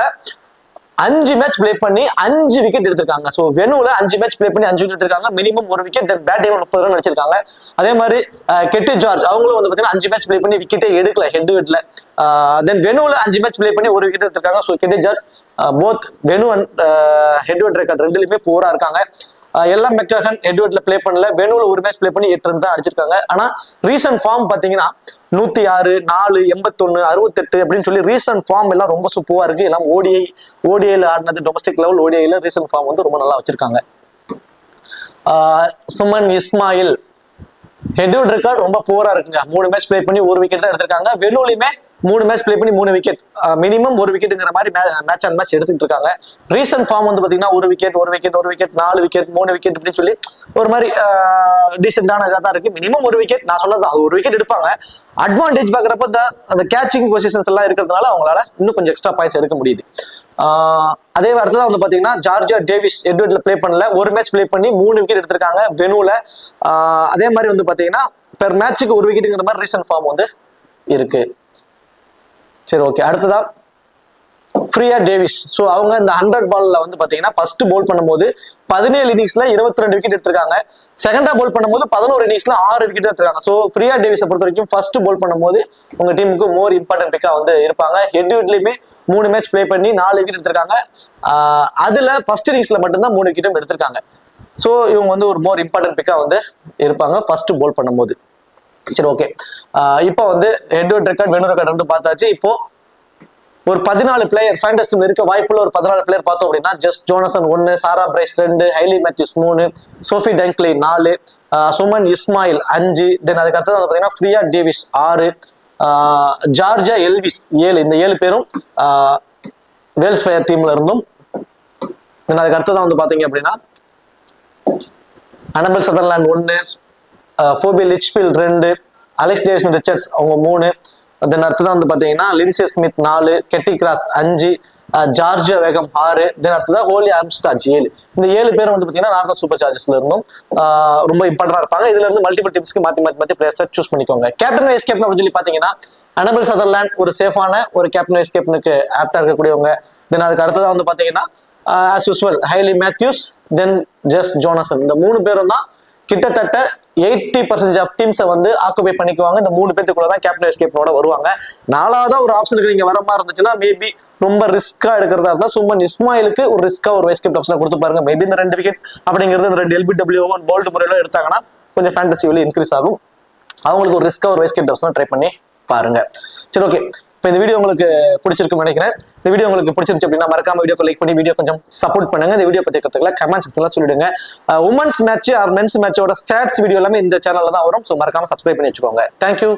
5 மேட்ச் பிளே பண்ணி 5 விக்கெட் எடுத்திருக்காங்க. சோ வெனுல 5 மேட்ச் பிளே பண்ணி 5 விக்கெட் எடுத்திருக்காங்க. மினிமம் ஒரு விக்கெட், தென் பேட்டிங் 30 ரன் அடிச்சிருக்காங்க. அதே மாதிரி கெட்டி ஜார்ஜ் அவங்களும் வந்து பாத்தீங்கன்னா 5 மேட்ச் பிளே பண்ணி விக்கெட்டே எடுக்கல ஹெட் வெட்ல. தென் வெனுல 5 மேட்ச் பிளே பண்ணி ஒரு விக்கெட் எடுத்திருக்காங்க. So Katie George both venue and head வெட் ரெக்கார்ட் ரெண்டுலயுமே போரா இருக்காங்க. எல்லாம் மெக்கஹன் ஹெட் வெட்ல பிளே பண்ணல. வெனுல ஒரு மேட்ச் பிளே பண்ணி 8 ரன் தான் அடிச்சிருக்காங்க. ஆனா ரீசன்ட் ஃபார்ம் பாத்தீங்கன்னா 106, 4, 81, 68 அப்படின்னு சொல்லி ரீசன்ட் ஃபார்ம் எல்லாம் ரொம்ப சூப்பரா இருக்கு. எல்லாம் ஓடிஐல ஆடினது, டொமஸ்டிக் லெவல் ஓடிஐல ரீசன்ட் ஃபார்ம் வந்து ரொம்ப நல்லா வச்சிருக்காங்க. சுமன் இஸ்மாயில் ஹெட் வெட் ரெக்கார்ட் ரொம்ப புவரா இருக்குங்க. 3 மேட்ச் பிளே பண்ணி ஒரு விக்கெட் தான் எடுத்திருக்காங்க. வெனுலையுமே 3 மேட்ச் பிளே பண்ணி 3 விக்கெட், மினிமம் ஒரு விக்கெட்டுங்கிற மாதிரி மேட்ச் அண்ட் மேட்ச் எடுத்துட்டு இருக்காங்க. ரீசன்ட் ஃபார்ம் வந்து பாத்தீங்கன்னா ஒரு விக்கெட், 4 விக்கெட், 3 விக்கெட் அப்படின்னு சொல்லி ஒரு மாதிரி டீசென்டான இதாக தான் இருக்கு. மினிமம் ஒரு விக்கெட், நான் சொன்னது ஒரு விக்கெட் எடுப்பாங்க. அட்வான்டேஜ் பாக்குறப்ப அந்த கேச்சிங் பொசிஷன்ஸ் எல்லாம் இருக்கிறதுனால அவங்களால இன்னும் கொஞ்சம் எக்ஸ்ட்ரா பாயிண்ட்ஸ் எடுக்க முடியுது. அதே வாரத்துல வந்து பாத்தீங்கன்னா ஜார்ஜியா டேவிஸ் ஹெட் வெட்ல பிளே பண்ணல. ஒரு மேட்ச் பிளே பண்ணி 3 விக்கெட் எடுத்திருக்காங்க வெனுல. அதே மாதிரி வந்து பாத்தீங்கன்னா பெர் மேட்சுக்கு ஒரு விக்கெட்டுங்கிற மாதிரி ரீசன்ட் ஃபார்ம் வந்து இருக்கு. சரி, ஓகே. அடுத்ததா ஃப்ரியா டேவிஸ். ஸோ அவங்க இந்த 100 பால்ல வந்து பாத்தீங்கன்னா ஃபர்ஸ்ட் போல் பண்ணும்போது 17 இன்னிங்ஸ்ல 22 விக்கெட் எடுத்திருக்காங்க. செகண்டா போல் பண்ணும்போது 11 இன்னிங்ஸ்ல 6 விக்கெட் எடுத்திருக்காங்க. ஸோ ஃப்ரியா டேவிஸை பொறுத்த வரைக்கும் ஃபர்ஸ்ட் போல் பண்ணும்போது உங்க டீமுக்கு மோர் இம்பார்ட்டன்ட் பிக்கா வந்து இருப்பாங்க. ஹெட் வெட்லயுமே 3 மேட்ச் பிளே பண்ணி 4 விக்கெட் எடுத்திருக்காங்க. அதுல ஃபர்ஸ்ட் இன்னிங்ஸ்ல மட்டும்தான் 3 விக்கெட்டும் எடுத்திருக்காங்க. ஸோ இவங்க வந்து ஒரு மோர் இம்பார்ட்டன்ட் பிக்கா வந்து இருப்பாங்க ஃபர்ஸ்ட் போல் பண்ணும்போது. சரி, ஓகே. இப்போ வந்து ஹெட் வெட் ரெக்கார்ட், வெனு ரெக்கார்ட் வந்து பார்த்தாச்சு. இப்போ ஒரு 14 பிளேயர் ஃபேண்டஸி இருக்க வாய்ப்புள்ள ஒரு 14 பிளேயர் பார்த்தோம் அப்படின்னா just Jonassen 1, Sarah Bryce 2, Hayley Matthews 3, Sophie Dunkley 4, சுமன் இஸ்மாயில் 5, தென் அதுக்கு அடுத்தது வந்து பாத்தீங்கன்னா ஃப்ரியா டேவிஸ் 6, ஜார்ஜியா எல்விஸ் 7. இந்த 7 பேரும் வேல்ஸ் ஃபயர் டீம்ல இருந்தும். தென் அதுக்கு அடுத்ததான் வந்து பாத்தீங்க அப்படின்னா Annabel Sutherland 1, Phoebe Litchfield 2, Alice Davidson Richards அவங்க 3, தென் அடுத்ததான் வந்து பாத்தீங்கன்னா லின்சே ஸ்மித் 4, கெட்டி கிராஸ் 5, ஜார்ஜியா வேகம் 6, தென் அடுத்ததான் ஹோலி ஆர்ம்ஸ்டாட்ச் 7. இந்த 7 பேரும் வந்து பாத்தீங்கன்னா நார்த்தன் சூப்பர் சார்ஜர்ஸ்ல இருந்தும் ரொம்ப இம்பார்ட்டன்டா இருப்பாங்க. இதுல இருந்து மல்டிபிள் டீம்ஸ்க்கு மாத்தி பிளேயர்ஸை சூஸ் பண்ணிக்கோங்க. கேப்டன் வைஸ் கேப்டன் அப்படின்னு சொல்லி பாத்தீங்கன்னா அனபல் சதர்லாண்ட் ஒரு சேஃபான ஒரு கேப்டன் வைஸ் கேப்டனுக்கு ஆப்டா இருக்கக்கூடியவங்க. தென் அதுக்கு அடுத்ததான் வந்து பாத்தீங்கன்னா ஆஸ் யூஸ்வல் ஹைலி மேத்யூஸ், தென் ஜஸ்ட் ஜோனசன். இந்த 3 பேரும் தான் கிட்டத்தட்ட 80% ஆஃப் டீம்ஸை வந்து ஆக்குபை பண்ணிக்குவாங்க. இந்த 3 பேத்துக்குள்ள தான் கேப்டன் வைஸ் கேப்டனோட வருவாங்க. 4ஆவதா ஒரு ஆப்ஷனுக்கு நீங்க வர மாதிரி இருந்துச்சுன்னா மேபி ரொம்ப ரிஸ்கா எடுக்கிறதா இருந்தா சுமன் இஸ்மாயிலுக்கு ஒரு ரிஸ்கா ஒரு வைஸ் கேப்டன் ஆப்ஷனை கொடுத்து பாருங்க. மேபி இந்த 2 விக்கெட் அப்படிங்கிறது இந்த 2 LBW போல்டு முறையில எடுத்தாங்கன்னா கொஞ்சம் ஃபேண்டசி வெளியே இன்க்ரீஸ் ஆகும். அவங்களுக்கு ஒரு ரிஸ்கா ஒரு வைஸ் கேப்டன் ஆப்ஷனை ட்ரை பண்ணி பாருங்க. சரி, ஓகே. இப்போ இந்த வீடியோ உங்களுக்கு பிடிச்சிருக்குன்னு நினைக்கிறேன். இந்த வீடியோ உங்களுக்கு பிடிச்சிருந்துச்சு அப்படின்னா மறக்காம வீடியோக்கு லைக் பண்ணி வீடியோ கொஞ்சம் சப்போர்ட் பண்ணுங்க. இந்த வீடியோ பத்தி கருத்துக்களை கமெண்ட் செக்ஷன்ல சொல்லிடுங்க. உமன்ஸ் மேட்ச் ஆர் மென்ஸ் மேட்சோட ஸ்டாட்ஸ் வீடியோ எல்லாமே இந்த சேனல்ல தான் வரும். ஸோ மறக்காம சப்ஸ்கிரைப் பண்ணி வச்சுக்கோங்க. தேங்க்யூ.